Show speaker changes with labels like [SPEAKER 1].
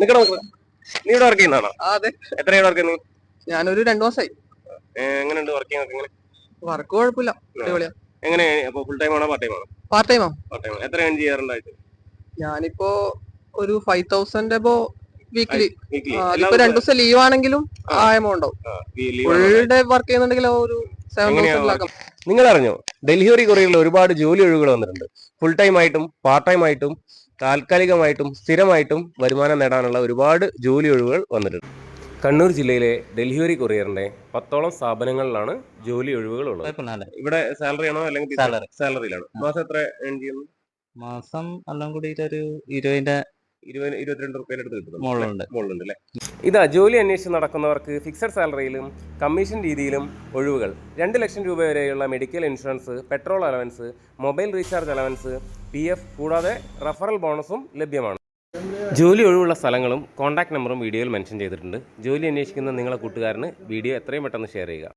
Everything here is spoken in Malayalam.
[SPEAKER 1] നിക്കണ നീ ഇവിടെ വർക്ക് ചെയ്യുന്നതാണോ?
[SPEAKER 2] അതെ.
[SPEAKER 1] എത്രയാണ് വർക്ക് ചെയ്യുന്നത്?
[SPEAKER 2] ഞാനൊരു 2 മാസമായി.
[SPEAKER 1] എങ്ങനെയുണ്ട് വർക്ക് ചെയ്യുന്നത്?
[SPEAKER 2] വർക്ക് കുഴപ്പമില്ല, അടിപൊളിയാ.
[SPEAKER 1] എങ്ങനെ ഫുൾ ടൈം ആണോ പാർട്ട് ടൈം ആണോ?
[SPEAKER 2] പാർട്ട് ടൈമാ.
[SPEAKER 1] Part time. എത്ര ഏൺ ചെയ്യാറുണ്ടായിട്ട്?
[SPEAKER 2] ഞാനിപ്പോ ഒരു 5,000 അബോ വീക്കിലി.
[SPEAKER 1] വീക്ക്ലി
[SPEAKER 2] ഇപ്പൊ 2 ദിവസം ലീവ് ആണെങ്കിലും ആ എമൗണ്ട് ആവും. ഫുൾ ഡേ വർക്ക് ചെയ്യുന്നുണ്ടെങ്കിൽ ഒരു 7,000
[SPEAKER 1] നിങ്ങൾ അറിഞ്ഞോ, ഡെലിവറി കൊറിയറിൽ ഒരുപാട് ജോലി ഒഴിവുകൾ വന്നിട്ടുണ്ട്. ഫുൾ ടൈം ആയിട്ടും പാർട്ട് ടൈം ആയിട്ടും താൽക്കാലികമായിട്ടും സ്ഥിരമായിട്ടും വരുമാനം നേടാനുള്ള ഒരുപാട് ജോലി ഒഴിവുകൾ വന്നിട്ടുണ്ട്. കണ്ണൂർ ജില്ലയിലെ ഡെലിവറി കൊറിയറിന്റെ 10ഓളം സ്ഥാപനങ്ങളിലാണ് ജോലി ഒഴിവുകൾ ഉള്ളത്. ഇവിടെ സാലറി ആണോ അല്ലെങ്കിൽ സാലറിയിലാണ്? മാസം എത്ര ഏൺ ചെയ്യുന്നു?
[SPEAKER 3] മാസം എല്ലാം കൂടിയിട്ട് ഒരു 22
[SPEAKER 1] റുപ്യ അടുത്ത് കിട്ടും.
[SPEAKER 3] മുകളിലുണ്ട്
[SPEAKER 1] അല്ലേ? ഇതാ ജോലി അന്വേഷിച്ച് നടക്കുന്നവർക്ക് ഫിക്സഡ് സാലറിയിലും കമ്മീഷൻ രീതിയിലും ഒഴിവുകൾ. 2 ലക്ഷം രൂപ വരെയുള്ള medical insurance, petrol allowance, mobile recharge allowance, PF കൂടാതെ റഫറൽ ബോണസും ലഭ്യമാണ്. ജോലി ഒഴിവുള്ള സ്ഥലങ്ങളും കോൺടാക്ട് നമ്പറും വീഡിയോയിൽ മെൻഷൻ ചെയ്തിട്ടുണ്ട്. ജോലി അന്വേഷിക്കുന്ന നിങ്ങളെ കൂട്ടുകാരന് വീഡിയോ എത്രയും പെട്ടെന്ന് ഷെയർ ചെയ്യുക.